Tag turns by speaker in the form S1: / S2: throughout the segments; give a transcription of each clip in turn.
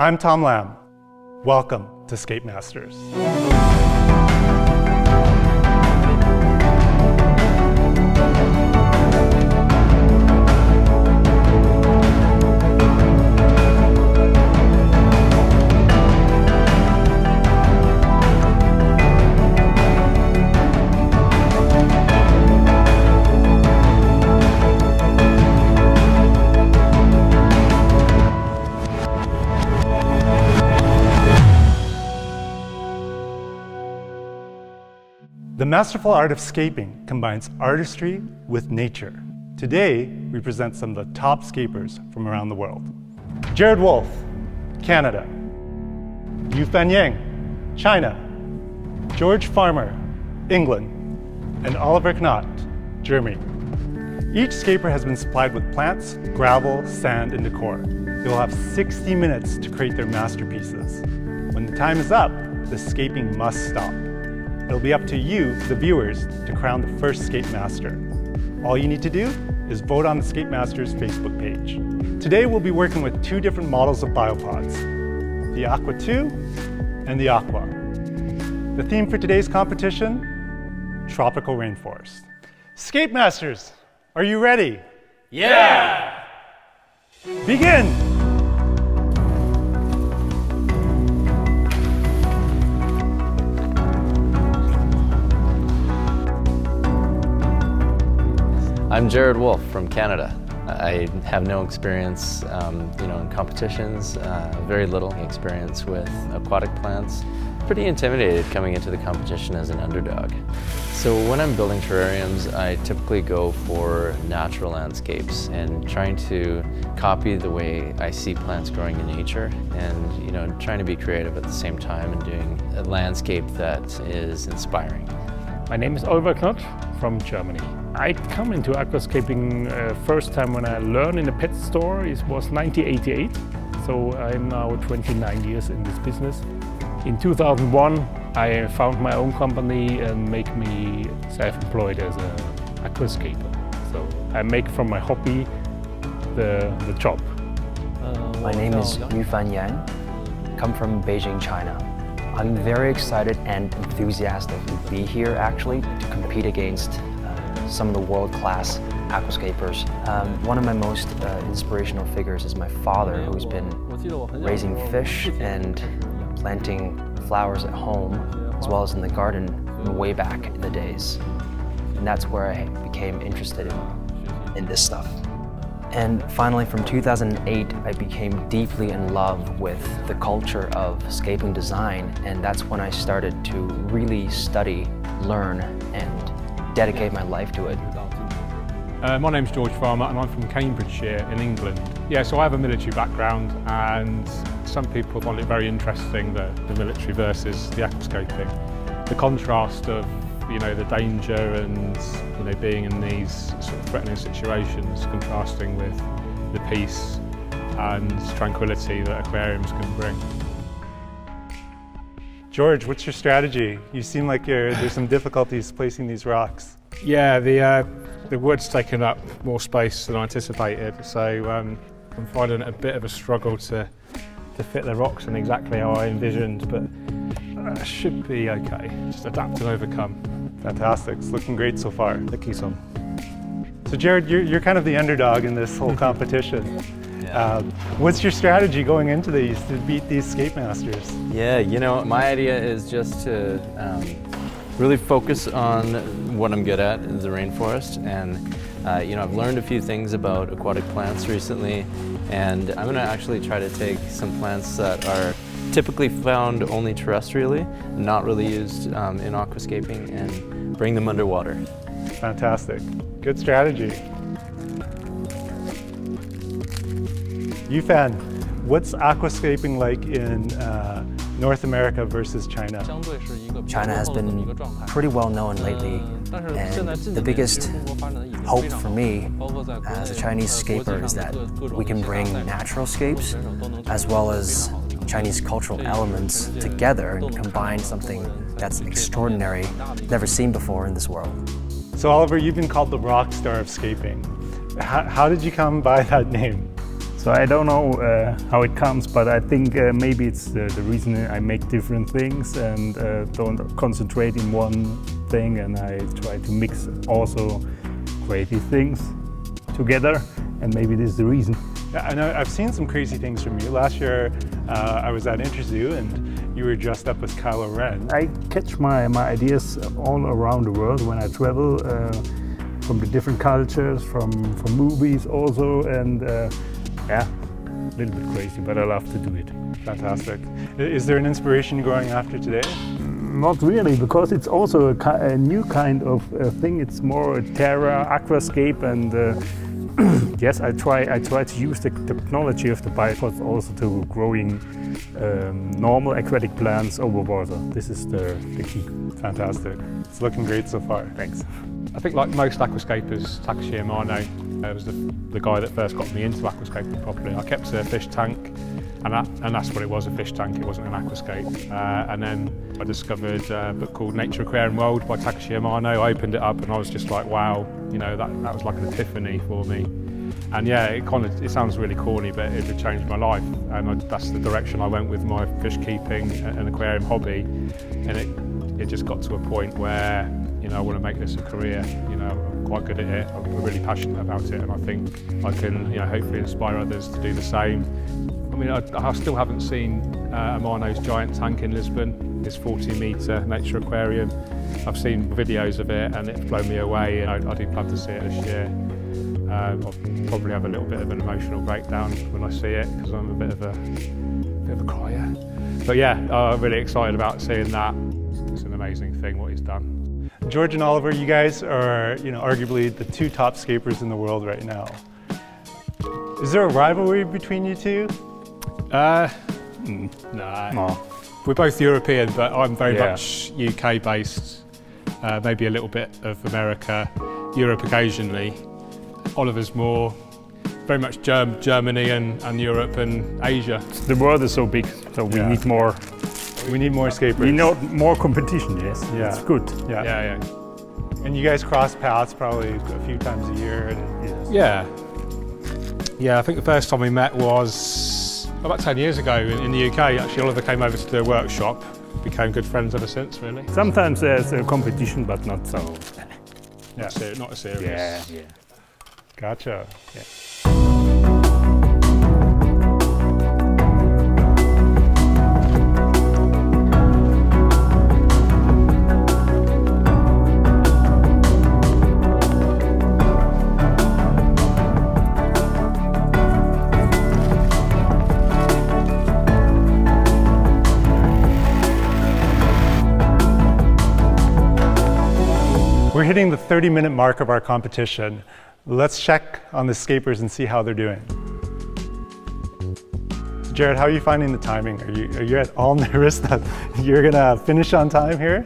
S1: I'm Tlam. Welcome to Scape Masters. The masterful art of scaping combines artistry with nature. Today, we present some of the top scapers from around the world. Jared Wolfe, Canada. Yufan, China. George Farmer, England. And Oliver Knott, Germany. Each scaper has been supplied with plants, gravel, sand, and decor. They will have 60 minutes to create their masterpieces. When the time is up, the scaping must stop. It'll be up to you, the viewers, to crown the first Scape Master. All you need to do is vote on the Scape Masters Facebook page. Today we'll be working with two different models of biopods, the Aqua 2 and the Aqua. The theme for today's competition, tropical rainforest. Scape Masters, are you ready?
S2: Yeah!
S1: Begin!
S2: I'm Jared Wolfe from Canada. I have no experience in competitions, very little experience with aquatic plants. Pretty intimidated coming into the competition as an underdog. So when I'm building terrariums, I typically go for natural landscapes and trying to copy the way I see plants growing in nature and trying to be creative at the same time and doing a landscape that is inspiring.
S3: My name is Oliver Knott from Germany. I come into aquascaping first time when I learned in a pet store. It was 1988, so I'm now 29 years in this business. In 2001, I found my own company and make me self-employed as an aquascaper. So I make from my hobby the job.
S4: My name is Yufan, come from Beijing, China. I'm very excited and enthusiastic to be here actually to compete against some of the world-class aquascapers. One of my most inspirational figures is my father, who's been raising fish and planting flowers at home as well as in the garden way back in the days. And that's where I became interested in this stuff. And finally, from 2008, I became deeply in love with the culture of scaping design, and that's when I started to really study, learn, and dedicate my life to it.
S5: My name's George Farmer and I'm from Cambridgeshire in England. Yeah, so I have a military background and some people find it very interesting, the military versus the aquascaping. The contrast of the danger and being in these sort of threatening situations, contrasting with the peace and tranquility that aquariums can bring.
S1: George, what's your strategy? You seem like there's some difficulties placing these rocks.
S5: Yeah, the wood's taken up more space than I anticipated, so I'm finding it a bit of a struggle to fit the rocks in exactly how I envisioned, but should be okay. Just adapt and overcome.
S1: Fantastic, it's looking great so far.
S5: Thank you, Tom.
S1: So Jared, you're kind of the underdog in this whole competition.
S2: Yeah.
S1: What's your strategy going into these to beat these Scape Masters?
S2: Yeah, my idea is just to really focus on what I'm good at, the rainforest, and I've learned a few things about aquatic plants recently, and I'm going to actually try to take some plants that are typically found only terrestrially, not really used in aquascaping, and bring them underwater.
S1: Fantastic. Good strategy. Yufan, what's aquascaping like in North America versus China?
S4: China has been pretty well known lately, and the biggest hope for me as a Chinese scaper is that we can bring natural scapes as well as Chinese cultural elements together and combine something that's extraordinary, never seen before in this world.
S1: So Oliver, you've been called the rock star of scaping. How did you come by that name?
S3: So I don't know how it comes, but I think maybe it's the reason I make different things and don't concentrate in one thing, and I try to mix also creative things together, and maybe this is the reason.
S1: Yeah, I know I've seen some crazy things from you. Last year I was at Interzoo and you were dressed up as Kylo Ren.
S3: I catch my ideas all around the world when I travel, from the different cultures, from movies also, and yeah, a little bit crazy, but I love to do it.
S1: Fantastic. Is there an inspiration you're going after today?
S3: Not really, because it's also a new kind of thing. It's more terra, aquascape, and yes, I try to use the technology of the Biopod also to growing normal aquatic plants over water. This is the key.
S1: Fantastic. It's looking great so far.
S3: Thanks.
S5: I think like most aquascapers, Takashi Amano was the guy that first got me into aquascaping properly. I kept a fish tank, and that's what it was, a fish tank. It wasn't an aquascape. And then I discovered a book called Nature Aquarium World by Takashi Amano. I opened it up and I was just like, wow, you know, that was like an epiphany for me. And yeah, it sounds really corny, but it had changed my life. And that's the direction I went with my fish keeping and aquarium hobby. And it just got to a point where, you know, I want to make this a career. You know, I'm quite good at it. I'm really passionate about it, and I think I can, you know, hopefully inspire others to do the same. I mean, I still haven't seen Amano's giant tank in Lisbon, this 40-metre nature aquarium. I've seen videos of it, and it's blown me away, and I do plan to see it this year. I'll probably have a little bit of an emotional breakdown when I see it, because I'm a bit of a crier. But yeah, I'm really excited about seeing that. It's an amazing thing what he's done.
S1: George and Oliver, you guys are, you know, arguably the two top scapers in the world right now. Is there a rivalry between you two?
S5: Nah.
S3: No.
S5: We're both European, but I'm very much UK based, maybe a little bit of America, Europe occasionally. Oliver's more very much Germany and Europe and Asia.
S3: The world is so big, so we need more.
S1: We need more scapers.
S3: We need more competition, yes.
S1: Yeah.
S3: It's good.
S1: Yeah. And you guys cross paths probably a few times a year. And
S5: Yeah, I think the first time we met was about 10 years ago in the UK. Actually, Oliver came over to do a workshop. Became good friends ever since, really.
S3: Sometimes there's a competition, but not so.
S5: Not a serious.
S3: Yeah.
S1: Gotcha.
S3: Yeah.
S1: We're hitting the 30-minute mark of our competition. Let's check on the scapers and see how they're doing. So Jared, how are you finding the timing? Are you at all nervous that you're gonna finish on time here?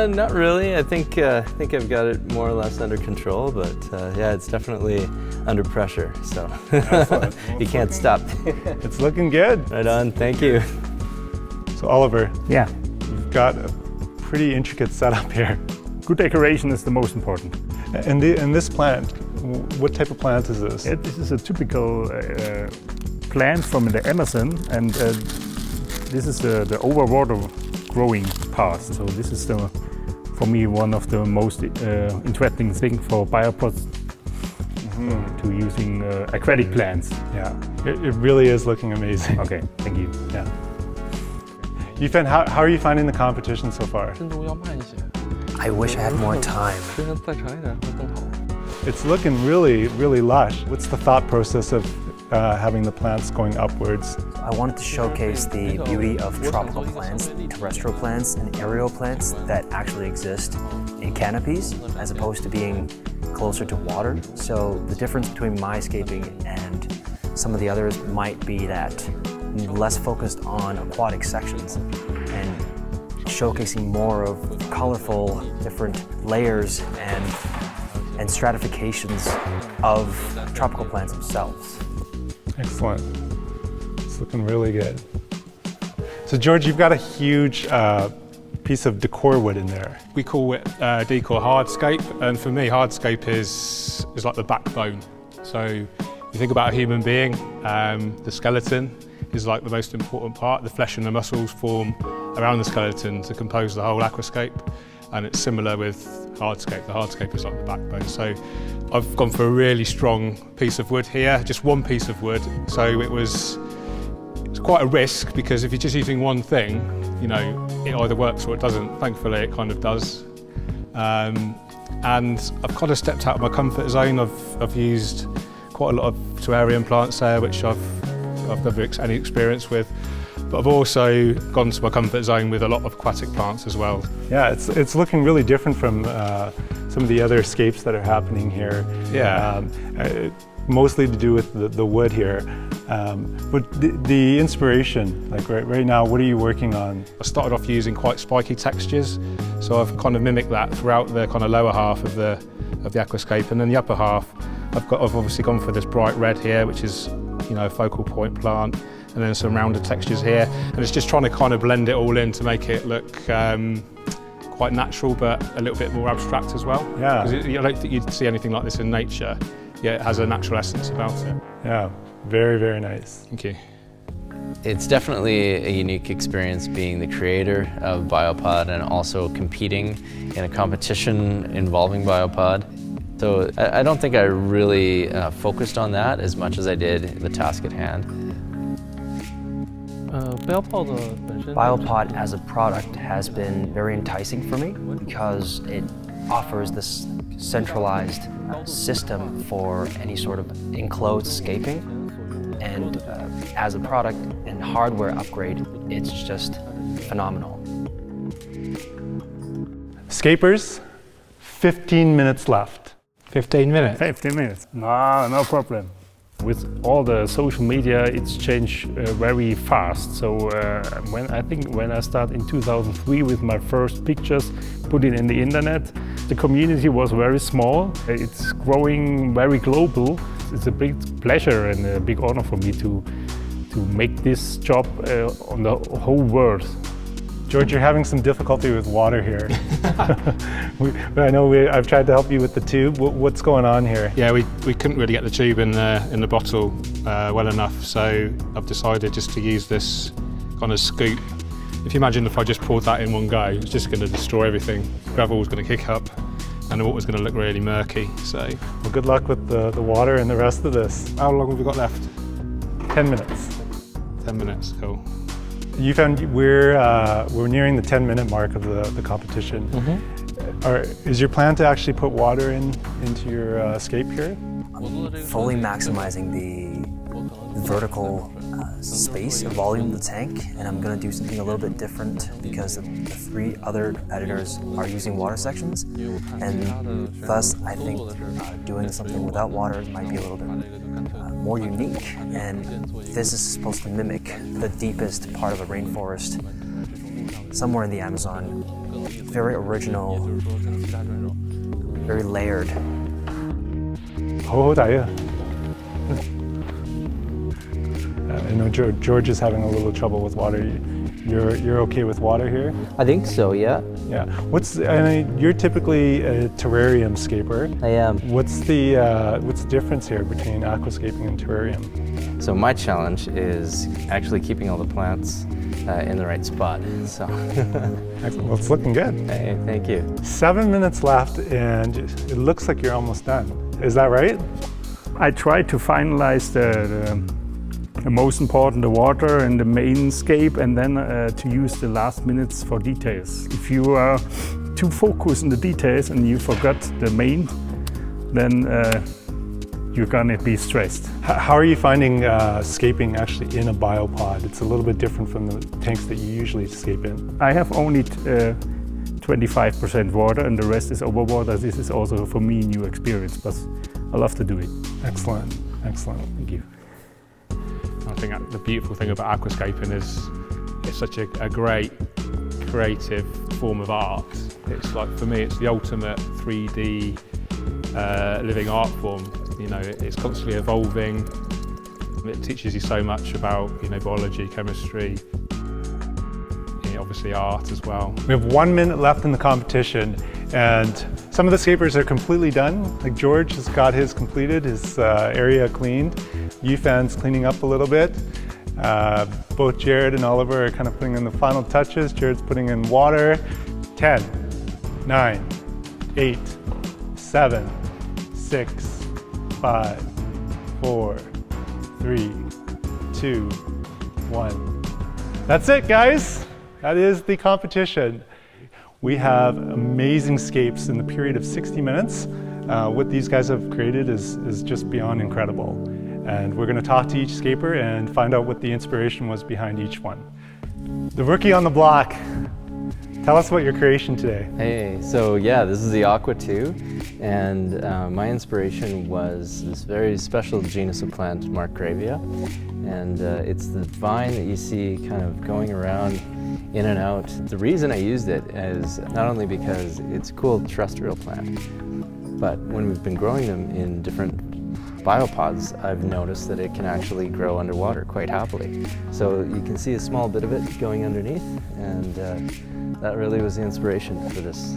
S2: Not really. I think I've got it more or less under control, but yeah, it's definitely under pressure. So you can't stop.
S1: It's looking good.
S2: Right on. Thank you.
S1: So Oliver,
S3: yeah,
S1: you've got a pretty intricate setup here.
S3: Good decoration is the most important.
S1: And this plant, what type of plant is this?
S3: This is a typical plant from the Amazon, and this is the overwater growing part. So this is for me one of the most interesting things for biopods to using aquatic plants.
S1: Yeah, it really is looking amazing.
S3: Okay, thank you.
S1: Yeah. Yufan, how are you finding the competition so far?
S4: I wish I had more time.
S1: It's looking really, really lush. What's the thought process of having the plants going upwards?
S4: I wanted to showcase the beauty of tropical plants, terrestrial plants, and aerial plants that actually exist in canopies as opposed to being closer to water. So the difference between my scaping and some of the others might be that I'm less focused on aquatic sections and showcasing more of colorful different layers and stratifications of tropical plants themselves.
S1: Excellent. It's looking really good. So George, you've got a huge piece of decor wood in there.
S5: We call it decor hardscape, and for me hardscape is like the backbone. So You think about a human being, the skeleton is like the most important part. The flesh and the muscles form around the skeleton to compose the whole aquascape, and it's similar with hardscape. The hardscape is like the backbone. So I've gone for a really strong piece of wood here, just one piece of wood. So it's quite a risk, because if you're just using one thing, you know, it either works or it doesn't. Thankfully, it kind of does. And I've kind of stepped out of my comfort zone. I've used quite a lot of terrarium plants there, which I've never any experience with. But I've also gone to my comfort zone with a lot of aquatic plants as well.
S1: Yeah, it's looking really different from some of the other scapes that are happening here.
S5: Yeah.
S1: Mostly to do with the wood here. But the inspiration, like right now, what are you working on?
S5: I started off using quite spiky textures, so I've kind of mimicked that throughout the kind of lower half of the aquascape, and then the upper half, I've obviously gone for this bright red here, which is, you know, a focal point plant, and then some rounded textures here, and it's just trying to kind of blend it all in to make it look quite natural, but a little bit more abstract as well.
S1: Yeah.
S5: Because I don't think you'd see anything like this in nature. Yeah, it has a natural essence about it.
S1: Yeah, very, very nice.
S5: Thank you.
S2: It's definitely a unique experience being the creator of Biopod and also competing in a competition involving Biopod. So I don't think I really focused on that as much as I did the task at hand.
S4: Biopod as a product has been very enticing for me because it offers this centralized system for any sort of enclosed scaping, and as a product and hardware upgrade, it's just phenomenal.
S1: Scapers, 15 minutes left.
S5: 15 minutes?
S3: 15 minutes, no problem. With all the social media, it's changed very fast. So I think when I started in 2003 with my first pictures, put it in the internet, the community was very small. It's growing very global. It's a big pleasure and a big honor for me to make this job on the whole world.
S1: George, you're having some difficulty with water here. I know I've tried to help you with the tube. What's going on here?
S5: Yeah, we couldn't really get the tube in the bottle well enough, so I've decided just to use this kind of scoop. If you imagine if I just poured that in one go, it's just going to destroy everything. Gravel was going to kick up and the water's going to look really murky. So,
S1: well, good luck with the water and the rest of this.
S5: How long have we got left?
S1: 10 minutes.
S5: 10 minutes, cool.
S1: Yufan, we're nearing the 10-minute mark of the competition. Mm-hmm. Is your plan to actually put water into your scape here?
S4: I'm fully maximizing the vertical space or volume of the tank, and I'm going to do something a little bit different because the 3 other competitors are using water sections, and thus I think doing something without water might be a little bit more unique, and this is supposed to mimic the deepest part of a rainforest somewhere in the Amazon. Very original, very layered.
S1: I know George is having a little trouble with water. You're okay with water here?
S6: I think so, yeah.
S1: Yeah. You're typically a terrarium scaper.
S6: I am.
S1: What's the difference here between aquascaping and terrarium?
S2: So my challenge is actually keeping all the plants in the right spot. So.
S1: Excellent. Well, it's looking good.
S2: Hey, thank you. 7
S1: minutes left, and it looks like you're almost done. Is that right?
S3: I tried to finalize the most important, the water and the main scape, and then to use the last minutes for details. If you are too focused on the details and you forgot the main, then you're gonna be stressed.
S1: How are you finding scaping actually in a biopod? It's a little bit different from the tanks that you usually scape in.
S3: I have only 25% water and the rest is overwater. This is also for me a new experience, but I love to do it.
S1: Excellent, excellent.
S3: Thank you.
S5: I think the beautiful thing about aquascaping is it's such a great creative form of art. It's like, for me, it's the ultimate 3D living art form. You know, it's constantly evolving. It teaches you so much about, you know, biology, chemistry, obviously art as well.
S1: We have 1 minute left in the competition, and Some of the scapers are completely done. Like George has got his completed, his area cleaned. Yufan's cleaning up a little bit. Both Jared and Oliver are kind of putting in the final touches. Jared's putting in water. 10, 9, 8, 7, 6, 5, 4, 3, 2, 1. That's it, guys. That is the competition. We have amazing scapes in the period of 60 minutes. What these guys have created is just beyond incredible. And we're going to talk to each scaper and find out what the inspiration was behind each one. The rookie on the block, tell us about your creation today.
S2: Hey, so yeah, this is the Aqua 2, and my inspiration was this very special genus of plant, Markgravia, and it's the vine that you see kind of going around in and out. The reason I used it is not only because it's a cool terrestrial plant, but when we've been growing them in different biopods, I've noticed that it can actually grow underwater quite happily. So you can see a small bit of it going underneath, and that really was the inspiration for this.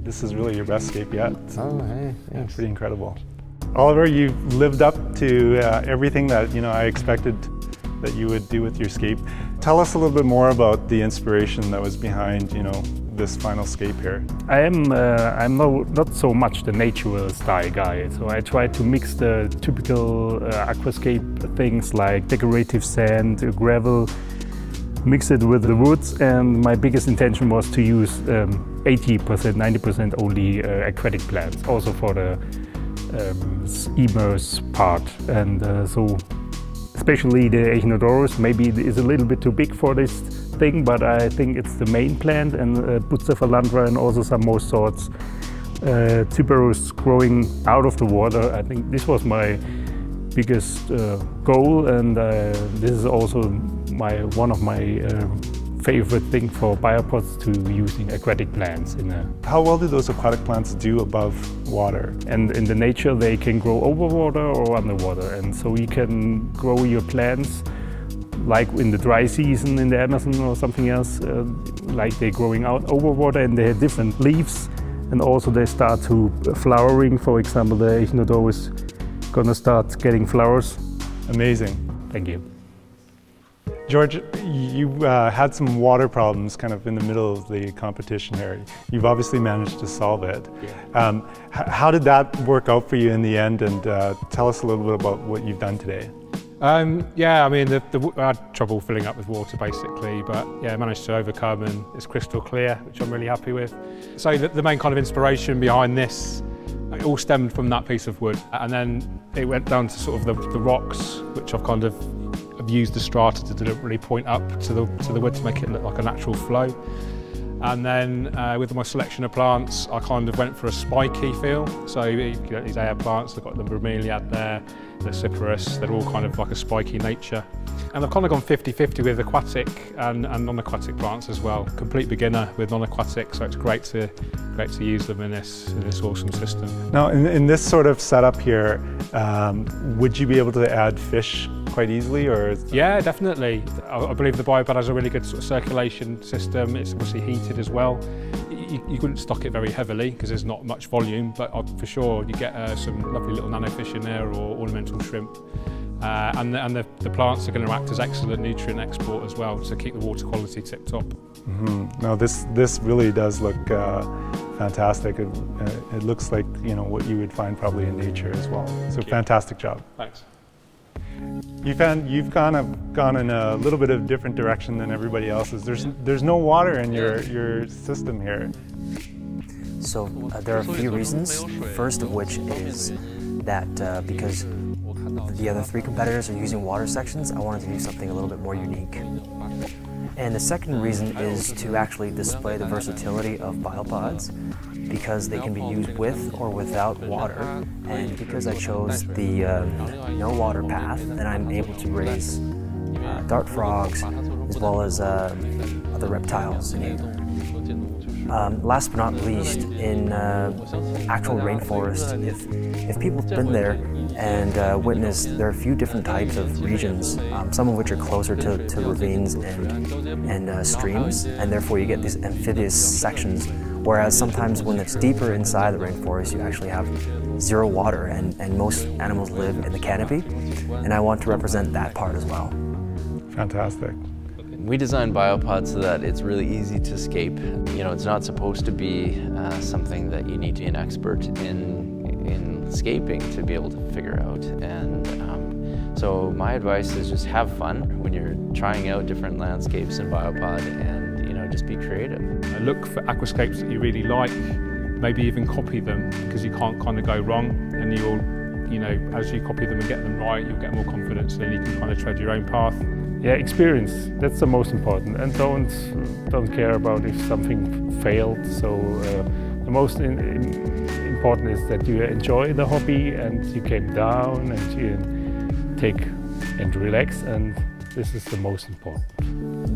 S1: This is really your best scape yet.
S2: Oh, hey, thanks.
S1: Yeah, pretty incredible. Oliver, you've lived up to everything that I expected that you would do with your scape. Tell us a little bit more about the inspiration that was behind, this final scape here.
S3: I'm not so much the natural style guy, so I try to mix the typical aquascape things like decorative sand, gravel, mix it with the woods, and my biggest intention was to use 80%, 90% only aquatic plants, also for the immerse part. And so especially the Echinodorus, maybe it is a little bit too big for this thing, but I think it's the main plant, and Bucephalandra and also some more sorts. Tuberose growing out of the water. I think this was my biggest goal, and this is also one of my favorite things for biopods, to using aquatic plants in a...
S1: How well do those aquatic plants do above water?
S3: And in the nature they can grow over water or underwater, and so you can grow your plants like in the dry season in the Amazon or something else, like they're growing out over water, and they have different leaves, and also they start to flowering. For example, the Echinodorus is gonna start getting flowers.
S1: Amazing.
S3: Thank you.
S1: George, you had some water problems kind of in the middle of the competition here. You've obviously managed to solve it. Yeah. How did that work out for you in the end, and tell us a little bit about what you've done today?
S5: Yeah, I mean, I had trouble filling up with water basically, but yeah, I managed to overcome, and it's crystal clear, which I'm really happy with. So the main kind of inspiration behind this, it all stemmed from that piece of wood, and then it went down to sort of the rocks, which I've used the strata to deliberately point up to the wood to make it look like a natural flow. And then with my selection of plants, I kind of went for a spiky feel. So you get these air plants, I've got the bromeliad there, the cyperus, they're all kind of like a spiky nature. And I've kind of gone 50-50 with aquatic and non-aquatic plants as well. Complete beginner with non-aquatic, so it's great to use them in this awesome system.
S1: Now, in this sort of setup here, would you be able to add fish quite easily, or?
S5: Yeah, definitely. I believe the Biopod has a really good sort of circulation system. It's obviously heated as well. You couldn't stock it very heavily because there's not much volume, but for sure you get some lovely little nanofish in there, or ornamental shrimp. And the plants are going to act as excellent nutrient export as well to keep the water quality tip top.
S1: Mm-hmm. No, this really does look fantastic. It looks like what you would find probably in nature as well. So fantastic job.
S5: Thanks.
S1: Yufan, you've gone in a little bit of different direction than everybody else's. There's no water in your system here.
S4: So there are a few reasons. First of which is that because the other three competitors are using water sections, I wanted to do something a little bit more unique. And the second reason is to actually display the versatility of biopods, because they can be used with or without water, and because I chose the no water path, then I'm able to raise dart frogs as well as other reptiles. Last but not least, in actual rainforest, if people have been there and witnessed, there are a few different types of regions, some of which are closer to ravines and streams, and therefore you get these amphibious sections Whereas sometimes when it's deeper inside the rainforest, you actually have zero water, and most animals live in the canopy. And I want to represent that part as well.
S1: Fantastic.
S2: We designed Biopod so that it's really easy to scape. You know, it's not supposed to be something that you need to be an expert in scaping to be able to figure out. And so my advice is just have fun when you're trying out different landscapes in Biopod, and you know, just be creative.
S5: Look for aquascapes that you really like, maybe even copy them, because you can't kind of go wrong, and you'll, you know, as you copy them and get them right, you'll get more confidence, and then you can kind of tread your own path.
S3: Yeah, experience, that's the most important, and don't care about if something failed. So the most important is that you enjoy the hobby and you came down and you take and relax, and this is the most important.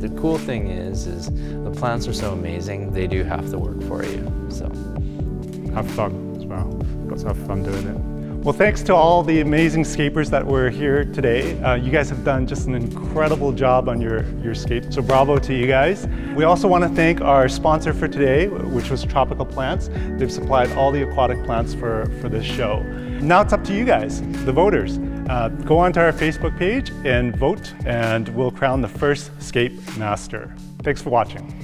S2: The cool thing is the plants are so amazing, they do have to work for you, so.
S5: Have fun as well, got to have fun doing it.
S1: Well, thanks to all the amazing scapers that were here today. You guys have done just an incredible job on your scape, so bravo to you guys. We also want to thank our sponsor for today, which was Tropica Plants. They've supplied all the aquatic plants for this show. Now it's up to you guys, the voters. Go onto our Facebook page and vote, and we'll crown the first Scape Master. Thanks for watching.